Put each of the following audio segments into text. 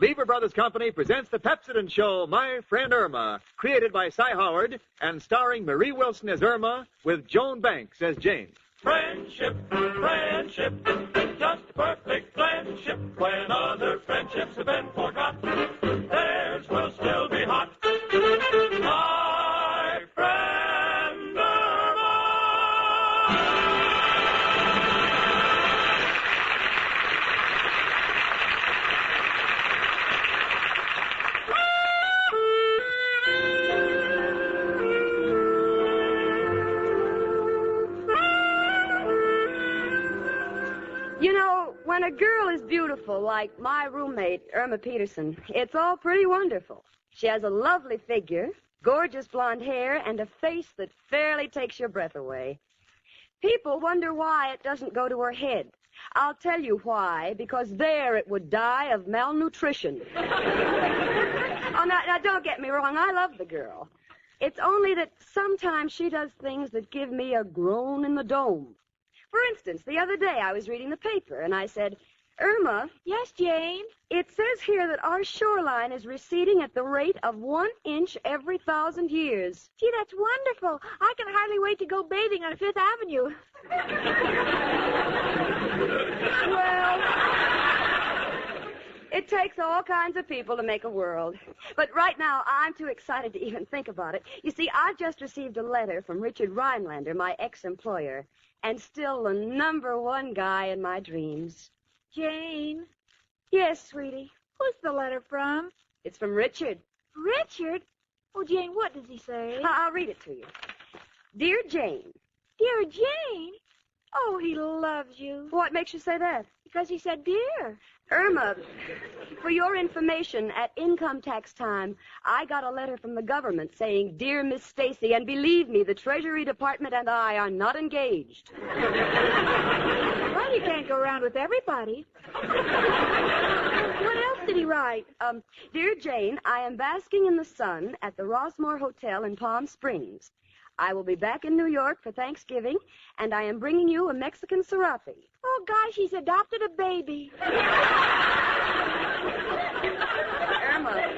Lever Brothers Company presents the Pepsodent Show, My Friend Irma, created by Cy Howard and starring Marie Wilson as Irma with Joan Banks as Jane. Friendship, friendship, just a perfect friendship. When other friendships have been forgot, theirs will still be hot. My friend Irma. You know, when a girl is beautiful, like my roommate, Irma Peterson, it's all pretty wonderful. She has a lovely figure, gorgeous blonde hair, and a face that fairly takes your breath away. People wonder why it doesn't go to her head. I'll tell you why, because there it would die of malnutrition. Oh, now, don't get me wrong, I love the girl. It's only that sometimes she does things that give me a groan in the dome. For instance, the other day I was reading the paper, and I said, Irma. Yes, Jane? It says here that our shoreline is receding at the rate of 1 inch every 1,000 years. Gee, that's wonderful. I can hardly wait to go bathing on Fifth Avenue. Well, it takes all kinds of people to make a world. But right now, I'm too excited to even think about it. You see, I've just received a letter from Richard Rhinelander, my ex-employer, and still the #1 guy in my dreams. Jane? Yes, sweetie. Who's the letter from? It's from Richard. Richard? Oh, Jane, what does he say? I'll read it to you. Dear Jane. Dear Jane? Oh, he loves you. What makes you say that? Because he said dear. Irma, for your information, at income tax time, I got a letter from the government saying, Dear Miss Stacy, and believe me, the Treasury Department and I are not engaged. Well, you can't go around with everybody. What else did he write? Dear Jane, I am basking in the sun at the Rossmore Hotel in Palm Springs. I will be back in New York for Thanksgiving, and I am bringing you a Mexican serape. Oh, gosh, he's adopted a baby. Irma,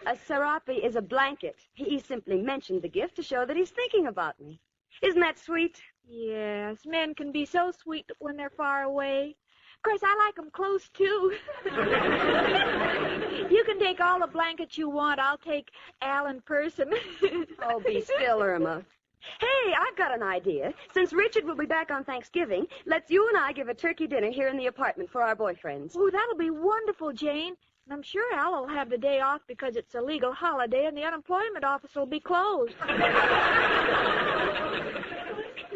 a serape is a blanket. He simply mentioned the gift to show that he's thinking about me. Isn't that sweet? Yes, men can be so sweet when they're far away. Of course, I like them close, too. You can take all the blankets you want. I'll take Al in person. Oh, be still, Irma. Hey, I've got an idea. Since Richard will be back on Thanksgiving, let's you and I give a turkey dinner here in the apartment for our boyfriends. Oh, that'll be wonderful, Jane. And I'm sure Al will have the day off because it's a legal holiday and the unemployment office will be closed.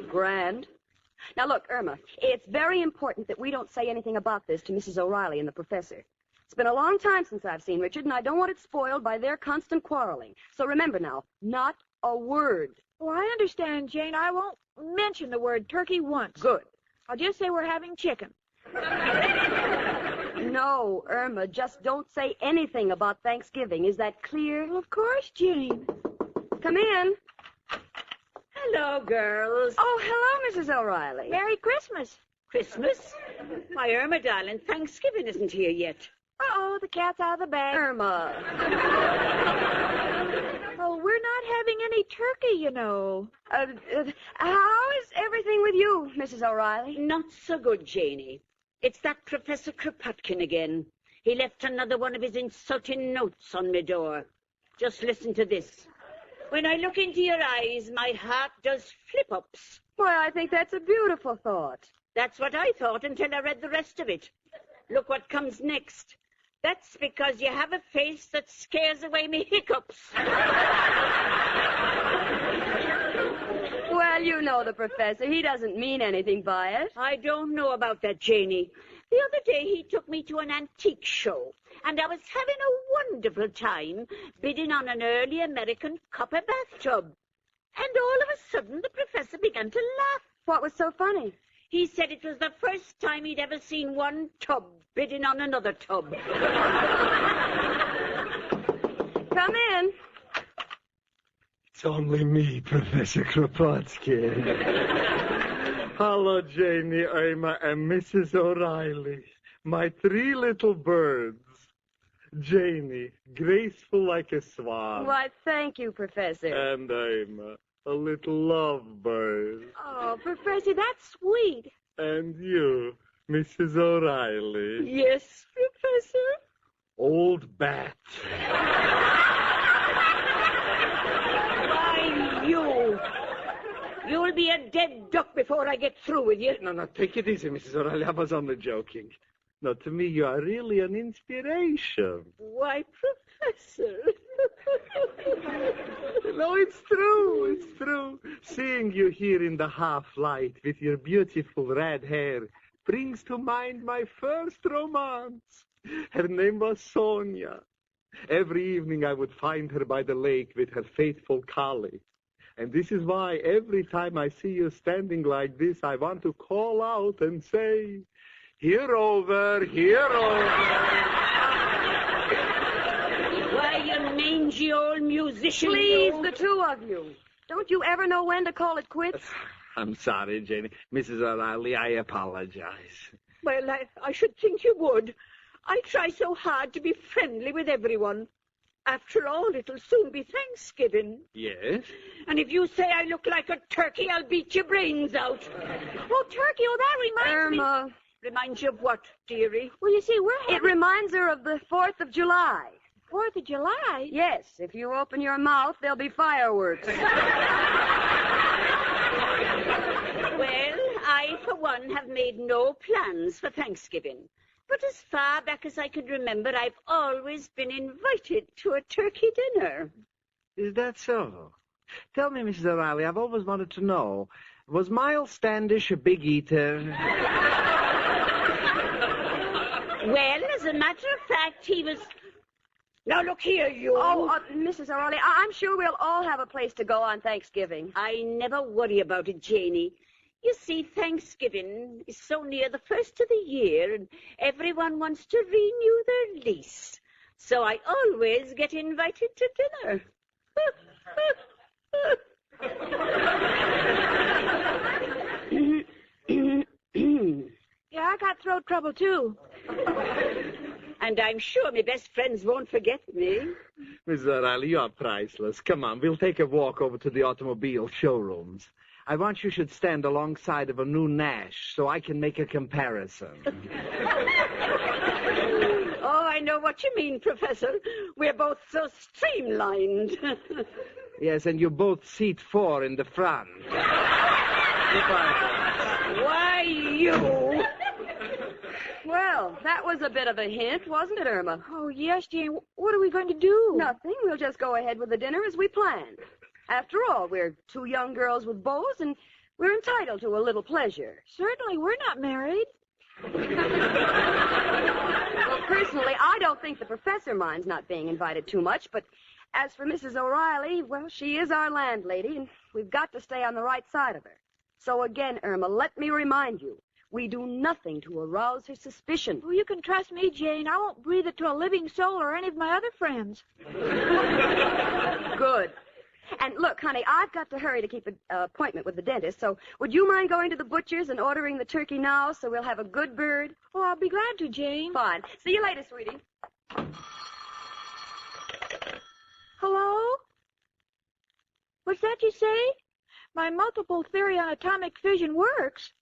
Grand. Now, look, Irma, it's very important that we don't say anything about this to Mrs. O'Reilly and the professor. It's been a long time since I've seen Richard, and I don't want it spoiled by their constant quarreling. So remember now, not a word. Oh, I understand, Jane. I won't mention the word turkey once. Good. I'll just say we're having chicken. No, Irma, just don't say anything about Thanksgiving. Is that clear? Well, of course, Jane. Come in. Hello, girls. Oh, hello, Mrs. O'Reilly. Merry Christmas. Christmas? Why, Irma, darling, Thanksgiving isn't here yet. Uh-oh, the cat's out of the bag. Irma. Oh, we're not having any turkey, you know. How is everything with you, Mrs. O'Reilly? Not so good, Janie. It's that Professor Kropotkin again. He left another one of his insulting notes on my door. Just listen to this. When I look into your eyes, my heart does flip-ups. Why, I think that's a beautiful thought. That's what I thought until I read the rest of it. Look what comes next. That's because you have a face that scares away me hiccups. Well, you know the professor. He doesn't mean anything by it. I don't know about that, Janie. The other day he took me to an antique show, and I was having a wonderful time bidding on an early American copper bathtub. And all of a sudden the professor began to laugh. What was so funny? He said it was the first time he'd ever seen one tub bidding on another tub. Come in. It's only me, Professor Kropotkin. Hello, Janie, Irma, and Mrs. O'Reilly. My 3 little birds. Janie, graceful like a swan. Why, thank you, Professor. And I'm a little lovebird. Oh, Professor, that's sweet. And you, Mrs. O'Reilly. Yes, Professor? Old bat. Why, you'll be a dead duck before I get through with you. No, take it easy, Mrs. O'Reilly. I was only joking. No, to me, you are really an inspiration. Why, Professor? No, it's true. Seeing you here in the half-light with your beautiful red hair brings to mind my first romance. Her name was Sonia. Every evening I would find her by the lake with her faithful collie. And this is why every time I see you standing like this, I want to call out and say, "Here over, here over." Why, you mangy old musician. Please, you. the two of you. Don't you ever know when to call it quits? I'm sorry, Janie. Mrs. O'Reilly, I apologize. Well, I should think you would. I try so hard to be friendly with everyone. After all, it'll soon be Thanksgiving. Yes? And if you say I look like a turkey, I'll beat your brains out. Oh, turkey, that reminds me. Irma. Reminds you of what, dearie? Well, you see, It reminds her of the 4th of July. 4th of July. Yes, if you open your mouth, there'll be fireworks. Well, I, for one, have made no plans for Thanksgiving. But as far back as I can remember, I've always been invited to a turkey dinner. Is that so? Tell me, Mrs. O'Reilly, I've always wanted to know, was Miles Standish a big eater? Well, as a matter of fact, he was... Now, look here, you. Oh, Mrs. O'Reilly, I'm sure we'll all have a place to go on Thanksgiving. I never worry about it, Janie. You see, Thanksgiving is so near the first of the year, and everyone wants to renew their lease. So I always get invited to dinner. Yeah, I got throat trouble, too. And I'm sure my best friends won't forget me. Mrs. O'Reilly, you are priceless. Come on, we'll take a walk over to the automobile showrooms. I want you should stand alongside of a new Nash so I can make a comparison. Oh, I know what you mean, Professor. We're both so streamlined. Yes, and you both seat 4 in the front. Why, you... Well, that was a bit of a hint, wasn't it, Irma? Oh, yes, Jane. What are we going to do? Nothing. We'll just go ahead with the dinner as we planned. After all, we're 2 young girls with bows, and we're entitled to a little pleasure. Certainly, we're not married. Well, personally, I don't think the professor minds not being invited too much, but as for Mrs. O'Reilly, well, she is our landlady, and we've got to stay on the right side of her. So again, Irma, let me remind you, we do nothing to arouse her suspicion. Oh, you can trust me, Jane. I won't breathe it to a living soul or any of my other friends. Good. And look, honey, I've got to hurry to keep an appointment with the dentist, so would you mind going to the butcher's and ordering the turkey now so we'll have a good bird? Oh, I'll be glad to, Jane. Fine. See you later, sweetie. Hello? What's that you say? My multiple theory on atomic fission works.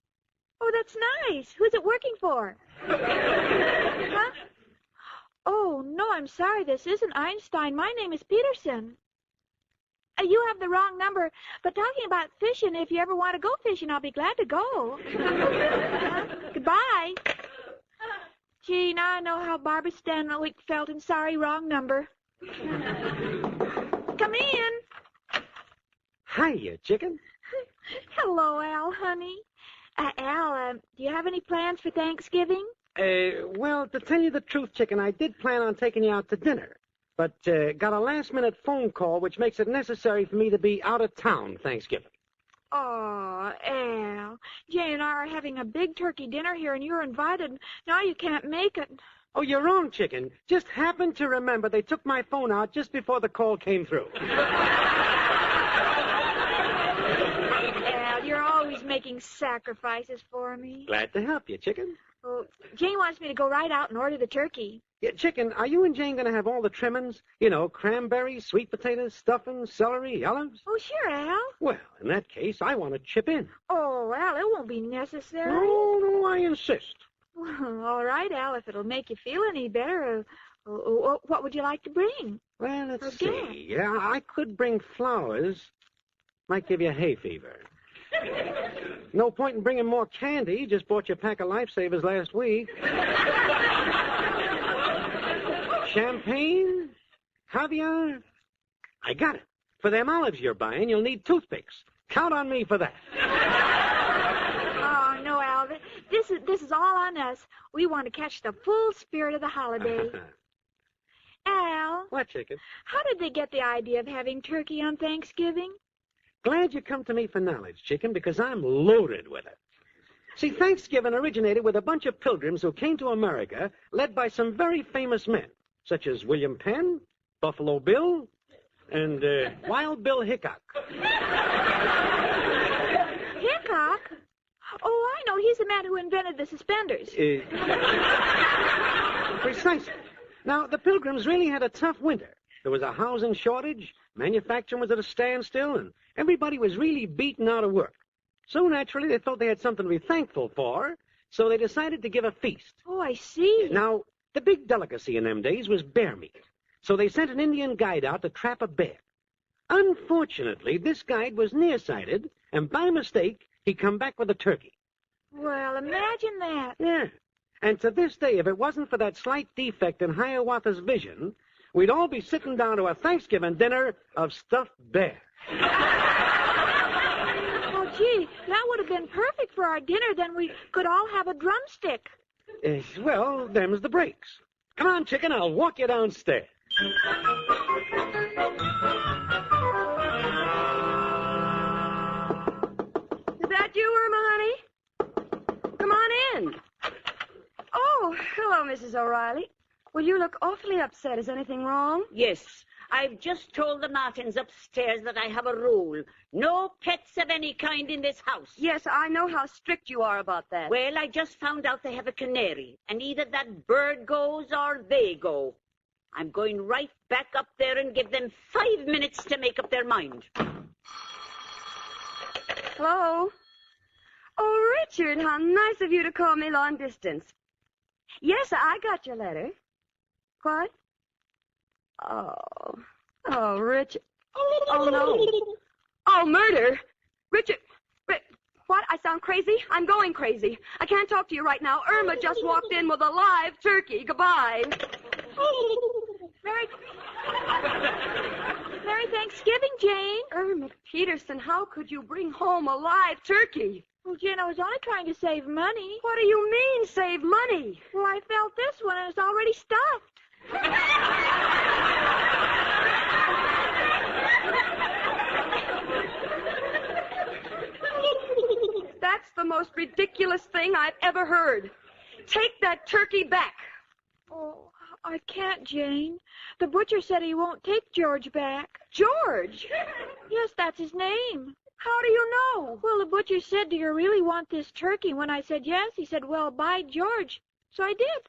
Oh, that's nice. Who's it working for? Huh? Oh, no, I'm sorry. This isn't Einstein. My name is Peterson. You have the wrong number. But talking about fishing, if you ever want to go fishing, I'll be glad to go. Goodbye. Gee, now I know how Barbara Stanwyck felt, and sorry, wrong number. Come in. Hiya, chicken. Hello, Al, honey. Al, do you have any plans for Thanksgiving? Well, to tell you the truth, chicken, I did plan on taking you out to dinner. But got a last-minute phone call, which makes it necessary for me to be out of town Thanksgiving. Oh, Al. Jane and I are having a big turkey dinner here, and you're invited. Now you can't make it. Oh, you're wrong, chicken. Just happened to remember they took my phone out just before the call came through. Al, you're always making sacrifices for me. Glad to help you, Chicken. Oh, Jane wants me to go right out and order the turkey. Yeah, Chicken, are you and Jane going to have all the trimmings? You know, cranberries, sweet potatoes, stuffing, celery, olives? Oh, sure, Al. Well, in that case, I want to chip in. Oh, Al, it won't be necessary. No, I insist. Well, all right, Al, if it'll make you feel any better. What would you like to bring? Well, let's Okay. see. Yeah, I could bring flowers. Might give you hay fever. No point in bringing more candy. Just bought you a pack of Lifesavers last week. Champagne? Caviar? I got it. For them olives you're buying, you'll need toothpicks. Count on me for that. Oh, no, Al. This is all on us. We want to catch the full spirit of the holiday. Al, What, Chicken? how did they get the idea of having turkey on Thanksgiving? Glad you come to me for knowledge, Chicken, because I'm loaded with it. See, Thanksgiving originated with a bunch of pilgrims who came to America, led by some very famous men, such as William Penn, Buffalo Bill, and Wild Bill Hickok. Hickok? Oh, I know. He's the man who invented the suspenders. Precisely. Now, the Pilgrims really had a tough winter. There was a housing shortage, manufacturing was at a standstill, and everybody was really beaten out of work. So naturally, they thought they had something to be thankful for, so they decided to give a feast. Oh, I see. Now, the big delicacy in them days was bear meat, so they sent an Indian guide out to trap a bear. Unfortunately, this guide was nearsighted, and by mistake, he come back with a turkey. Well, imagine that. Yeah. And to this day, if it wasn't for that slight defect in Hiawatha's vision, we'd all be sitting down to a Thanksgiving dinner of stuffed bear. Oh, gee, that would have been perfect for our dinner. Then we could all have a drumstick. Well, them's the breaks. Come on, Chicken, I'll walk you downstairs. Is that you, Irma, honey? Come on in. Oh, hello, Mrs. O'Reilly. Well, you look awfully upset. Is anything wrong? Yes, I've just told the Martins upstairs that I have a rule. No pets of any kind in this house. Yes, I know how strict you are about that. Well, I just found out they have a canary, and either that bird goes or they go. I'm going right back up there and give them 5 minutes to make up their mind. Hello? Oh, Richard, how nice of you to call me long distance. Yes, I got your letter. What? Oh, Richard. Oh, no. Oh, murder. Richard. What? I sound crazy? I'm going crazy. I can't talk to you right now. Irma just walked in with a live turkey. Goodbye. Merry Thanksgiving, Jane. Irma Peterson, how could you bring home a live turkey? Well, Jane, I was only trying to save money. What do you mean, save money? Well, I felt this one, and it's already stuffed. That's the most ridiculous thing I've ever heard. Take that turkey back. Oh, I can't, Jane. The butcher said he won't take George back. George? Yes, that's his name. How do you know? Well, the butcher said, do you really want this turkey? When I said yes, he said, well, by George. So I did.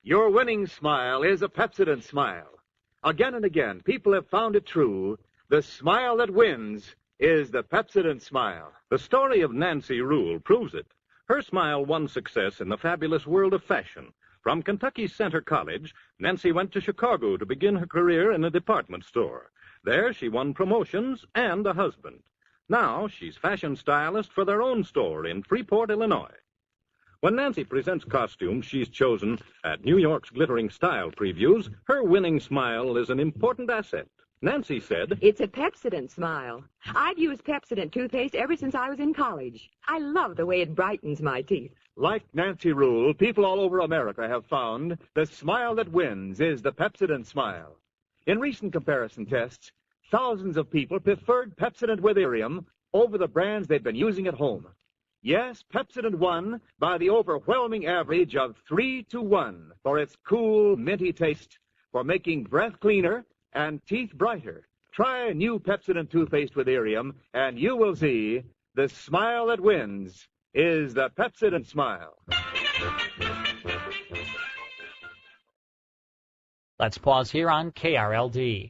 Your winning smile is a Pepsodent smile. Again and again, people have found it true. The smile that wins is the Pepsodent smile. The story of Nancy Rule proves it. Her smile won success in the fabulous world of fashion. From Kentucky's Center College, Nancy went to Chicago to begin her career in a department store. There she won promotions and a husband. Now she's fashion stylist for their own store in Freeport, Illinois. When Nancy presents costumes she's chosen at New York's glittering style previews, her winning smile is an important asset. Nancy said, It's a Pepsodent smile. I've used Pepsodent toothpaste ever since I was in college. I love the way it brightens my teeth. Like Nancy Rule, people all over America have found the smile that wins is the Pepsodent smile. In recent comparison tests, thousands of people preferred Pepsodent with Irium over the brands they'd been using at home. Yes, Pepsodent won by the overwhelming average of 3-1 for its cool, minty taste, for making breath cleaner and teeth brighter. Try new Pepsodent toothpaste with Irium, and you will see the smile that wins is the Pepsodent smile. Let's pause here on KRLD.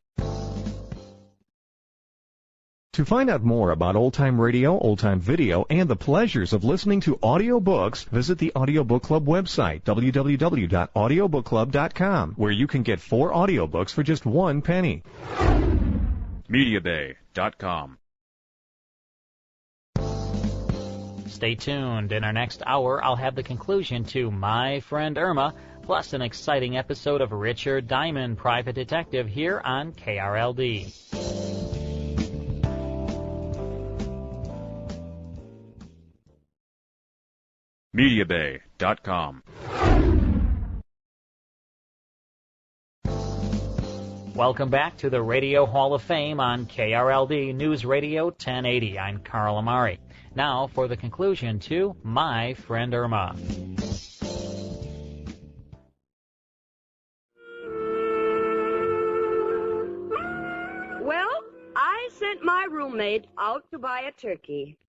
To find out more about old-time radio, old-time video, and the pleasures of listening to audiobooks, visit the Audiobook Club website, www.audiobookclub.com, where you can get 4 audiobooks for just 1 penny. MediaBay.com. Stay tuned. In our next hour, I'll have the conclusion to My Friend Irma, plus an exciting episode of Richard Diamond, Private Detective, here on KRLD. MediaBay.com. Welcome back to the Radio Hall of Fame on KRLD News Radio 1080. I'm Carl Amari. Now for the conclusion to My Friend Irma. Well, I sent my roommate out to buy a turkey.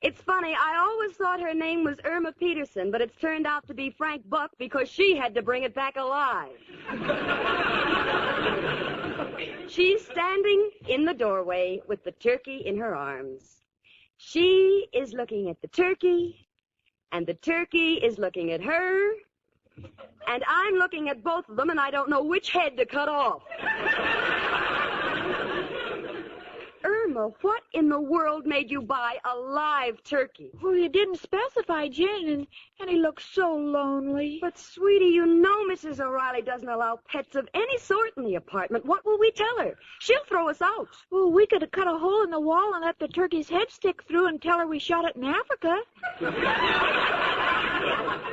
It's funny, I always thought her name was Irma Peterson, but it's turned out to be Frank Buck because she had to bring it back alive. She's standing in the doorway with the turkey in her arms. She is looking at the turkey, and the turkey is looking at her, and I'm looking at both of them, and I don't know which head to cut off. Irma, what in the world made you buy a live turkey? Well, you didn't specify, Jane, and he looks so lonely. But, sweetie, you know Mrs. O'Reilly doesn't allow pets of any sort in the apartment. What will we tell her? She'll throw us out. Well, we could have cut a hole in the wall and let the turkey's head stick through and tell her we shot it in Africa.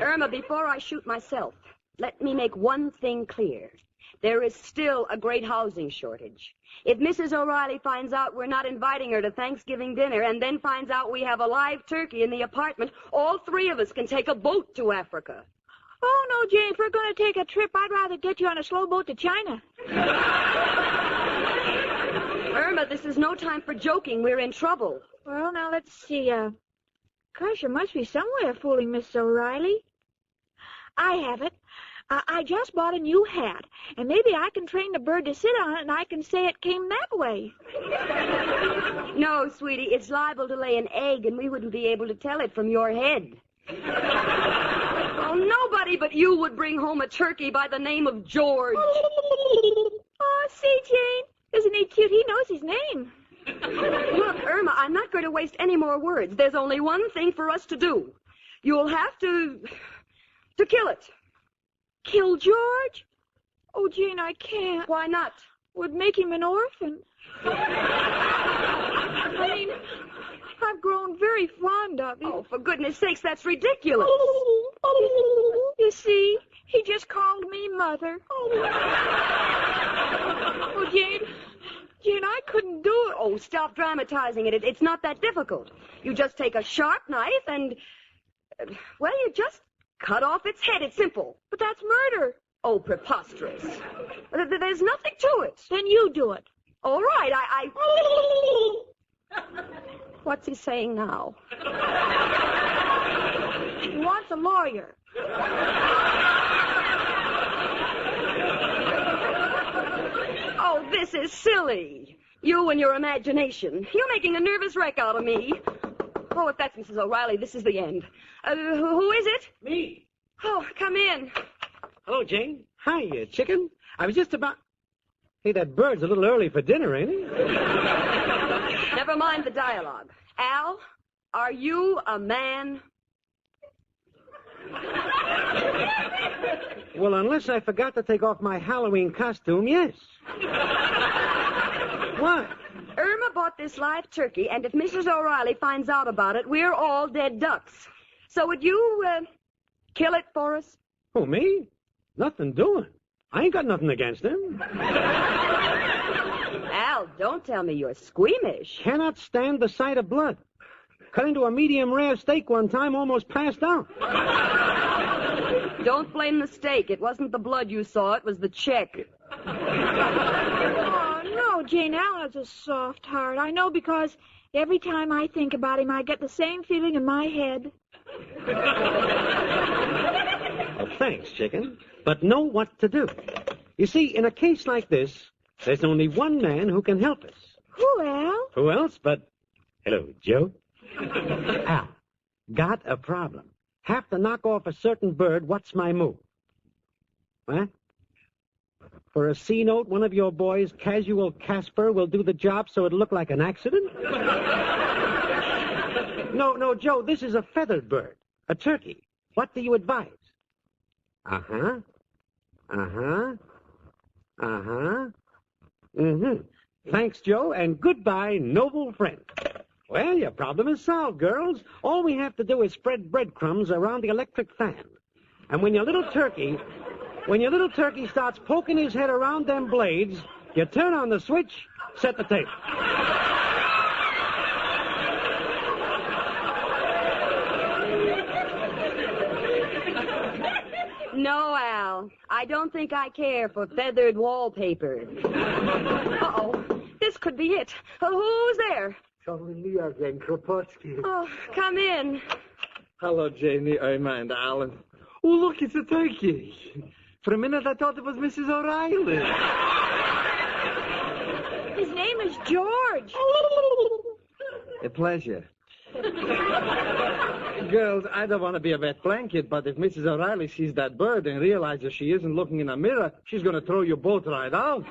Irma, before I shoot myself, let me make one thing clear. There is still a great housing shortage. If Mrs. O'Reilly finds out we're not inviting her to Thanksgiving dinner and then finds out we have a live turkey in the apartment, all 3 of us can take a boat to Africa. Oh, no, Jane, if we're going to take a trip, I'd rather get you on a slow boat to China. Irma, this is no time for joking. We're in trouble. Well, now, let's see. Gosh, there must be some way of fooling Miss O'Reilly. I have it. I just bought a new hat, and maybe I can train the bird to sit on it, and I can say it came that way. No, sweetie, it's liable to lay an egg, and we wouldn't be able to tell it from your head. Oh, nobody but you would bring home a turkey by the name of George. Oh, see, Jane, isn't he cute? He knows his name. Look, Irma, I'm not going to waste any more words. There's only one thing for us to do. You'll have to kill it. Kill George? Oh, Jane, I can't. Why not? Would make him an orphan. I mean, I've grown very fond of him. Oh, for goodness sakes, that's ridiculous. You see, he just called me Mother. Oh, Jane, I couldn't do it. Oh, stop dramatizing it. It's not that difficult. You just take a sharp knife and, well, you just cut off its head. It's simple. But that's murder. Oh, preposterous. There's nothing to it. Then you do it. All right, What's he saying now? He wants a lawyer. Oh, this is silly. You and your imagination. You're making a nervous wreck out of me. Oh, if that's Mrs. O'Reilly, this is the end. Who is it? Me. Oh, come in. Hello, Jane. Hi, chicken. I was just about... Hey, that bird's a little early for dinner, ain't he? Never mind the dialogue. Al, are you a man? Well, unless I forgot to take off my Halloween costume, yes. What? Irma bought this live turkey, and if Mrs. O'Reilly finds out about it, we're all dead ducks. So would you, kill it for us? Who, me? Nothing doing. I ain't got nothing against him. Al, don't tell me you're squeamish. Cannot stand the sight of blood. Cut into a medium rare steak one time, almost passed out. Don't blame the steak. It wasn't the blood you saw, it was the check. Oh, no, Jane, Al has a soft heart. I know because every time I think about him, I get the same feeling in my head. Well, thanks, Chicken. But know what to do. You see, in a case like this, there's only one man who can help us. Who, Al? Who else but... Hello, Joe. Al, got a problem. Have to knock off a certain bird. What's my move? What? For a C note, one of your boys, Casual Casper, will do the job so it'll look like an accident? No, Joe, this is a feathered bird. A turkey. What do you advise? Uh-huh. Thanks, Joe, and goodbye, noble friend. Well, your problem is solved, girls. All we have to do is spread breadcrumbs around the electric fan. And when your little turkey starts poking his head around them blades, you turn on the switch, set the tape. No, Al. I don't think I care for feathered wallpaper. Uh-oh. This could be it. Who's there? Only me again, Kropotkin. Oh, come in. Hello, Janie, Irma, and Alan. Oh, look, it's a turkey. For a minute, I thought it was Mrs. O'Reilly. His name is George. A pleasure. Girls, I don't want to be a wet blanket, but if Mrs. O'Reilly sees that bird and realizes she isn't looking in a mirror, she's going to throw you both right out.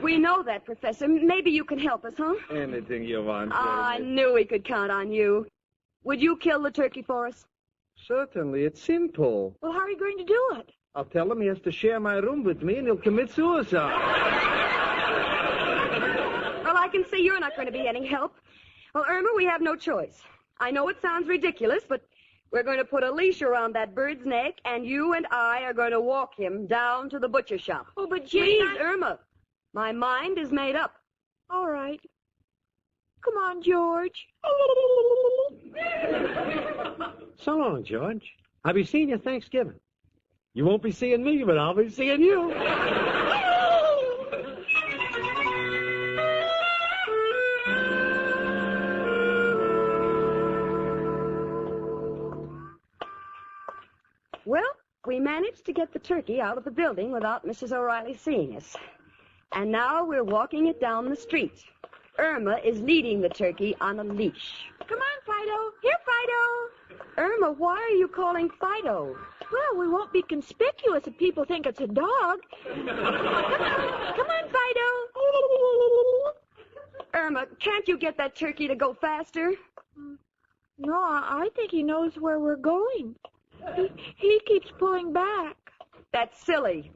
We know that, Professor. Maybe you can help us, huh? Anything you want. I knew we could count on you. Would you kill the turkey for us? Certainly. It's simple. Well, how are you going to do it? I'll tell him he has to share my room with me and he'll commit suicide. Well, I can see you're not going to be any help. Well, Irma, we have no choice. I know it sounds ridiculous, but we're going to put a leash around that bird's neck, and you and I are going to walk him down to the butcher shop. Oh, but Jane... Please, Irma. My mind is made up. All right. Come on, George. So long, George. I'll be seeing you Thanksgiving. You won't be seeing me, but I'll be seeing you. Well, we managed to get the turkey out of the building without Mrs. O'Reilly seeing us. And now we're walking it down the street. Irma is leading the turkey on a leash. Come on, Fido. Here, Fido. Irma, why are you calling Fido? Well, we won't be conspicuous if people think it's a dog. Come on, Fido. Irma, can't you get that turkey to go faster? No, I think he knows where we're going. He keeps pulling back. That's silly.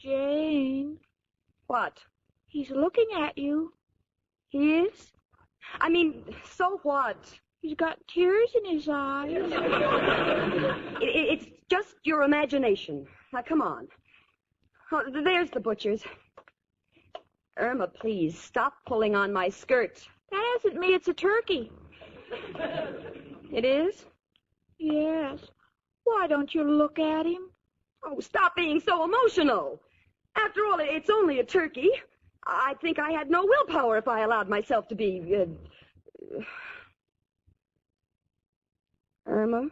Jane. What? He's looking at you. He is? I mean, so what? He's got tears in his eyes. It's just your imagination. Now, come on. Oh, there's the butcher's. Irma, please, stop pulling on my skirt. That isn't me, it's a turkey. It is? Yes. Why don't you look at him? Oh, stop being so emotional. After all, it's only a turkey. I think I had no willpower if I allowed myself to be... Irma?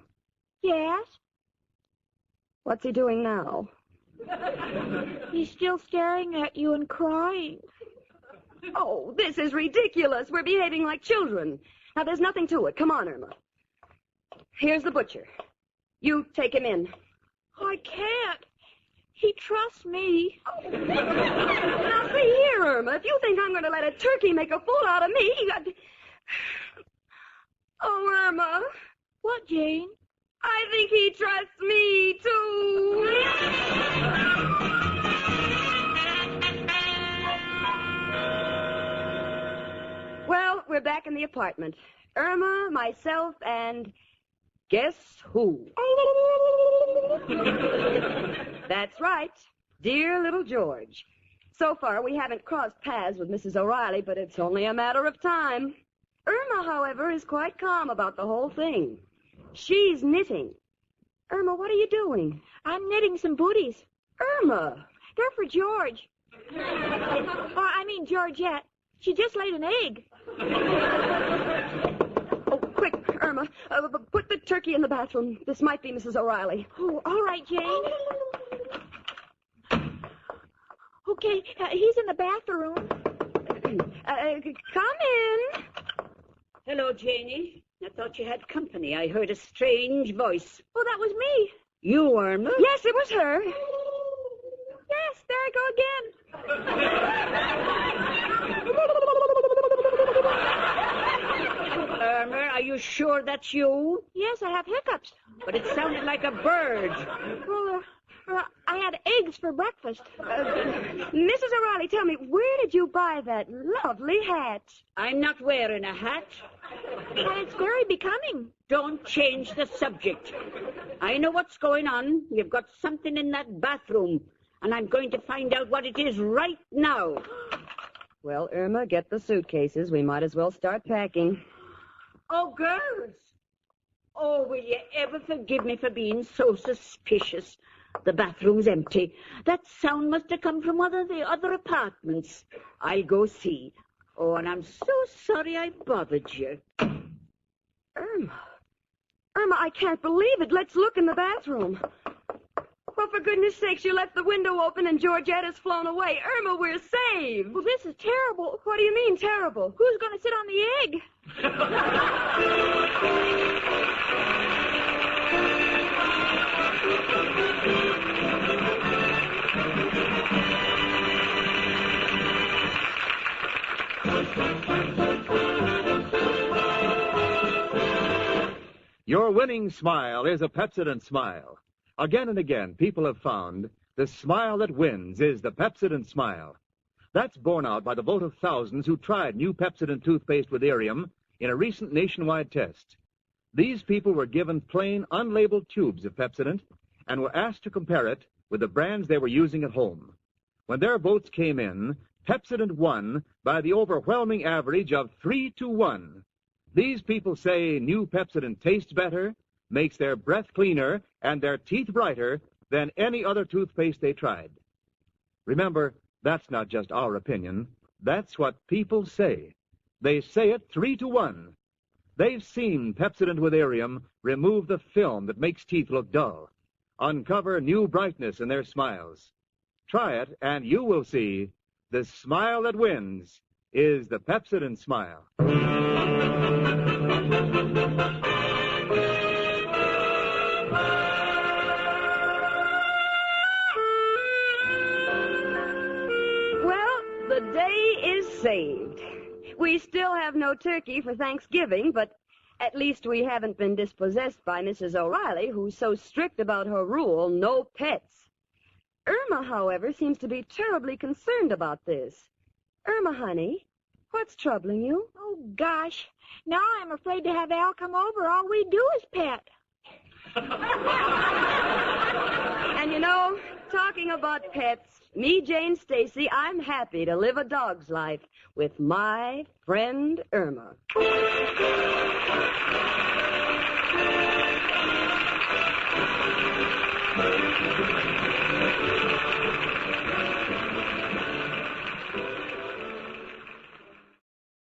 Yes? What's he doing now? He's still staring at you and crying. Oh, this is ridiculous. We're behaving like children. Now, there's nothing to it. Come on, Irma. Here's the butcher. You take him in. I can't. He trusts me. Now, see here, Irma. If you think I'm going to let a turkey make a fool out of me... Oh, Irma. What, Jane? I think he trusts me, too. Well, we're back in the apartment. Irma, myself, and guess who? That's right, dear little George. So far, we haven't crossed paths with Mrs. O'Reilly, but it's only a matter of time. Irma, however, is quite calm about the whole thing. She's knitting. Irma, what are you doing? I'm knitting some booties. Irma! They're for George. I mean Georgette. She just laid an egg. Oh, quick, Irma. Put the turkey in the bathroom. This might be Mrs. O'Reilly. Oh, all right, Jane. Okay, he's in the bathroom. Come in. Hello, Janie. I thought you had company. I heard a strange voice. Oh, that was me. You, Irma? Yes, it was her. Yes, there I go again. Irma, are you sure that's you? Yes, I have hiccups. But it sounded like a bird. Well, I had eggs for breakfast. Mrs. O'Reilly, tell me, where did you buy that lovely hat? I'm not wearing a hat. And it's very becoming. Don't change the subject. I know what's going on. You've got something in that bathroom, and I'm going to find out what it is right now. Well, Irma, get the suitcases. We might as well start packing. Oh, girls. Oh, will you ever forgive me for being so suspicious? The bathroom's empty. That sound must have come from one of the other apartments. I'll go see. Oh, and I'm so sorry I bothered you. Irma, I can't believe it. Let's look in the bathroom. Well, for goodness sakes, you left the window open and Georgette has flown away. Irma, we're saved. Well, this is terrible. What do you mean, terrible? Who's going to sit on the egg? Your winning smile is a Pepsodent smile. Again and again, people have found the smile that wins is the Pepsodent smile. That's borne out by the vote of thousands who tried new Pepsodent toothpaste with Irium in a recent nationwide test. These people were given plain, unlabeled tubes of Pepsodent and were asked to compare it with the brands they were using at home. When their votes came in, Pepsodent won by the overwhelming average of 3-1. These people say new Pepsodent tastes better, makes their breath cleaner, and their teeth brighter than any other toothpaste they tried. Remember, that's not just our opinion. That's what people say. They say it 3-1. They've seen Pepsodent with Irium remove the film that makes teeth look dull, uncover new brightness in their smiles. Try it, and you will see the smile that wins is the Pepsodent smile. The day is saved. We still have no turkey for Thanksgiving, but at least we haven't been dispossessed by Mrs. O'Reilly, who's so strict about her rule, no pets. Irma, however, seems to be terribly concerned about this. Irma, honey, what's troubling you? Oh, gosh. Now I'm afraid to have Al come over. All we do is pet. And you know, talking about pets, me, Jane Stacy, I'm happy to live a dog's life with my friend Irma.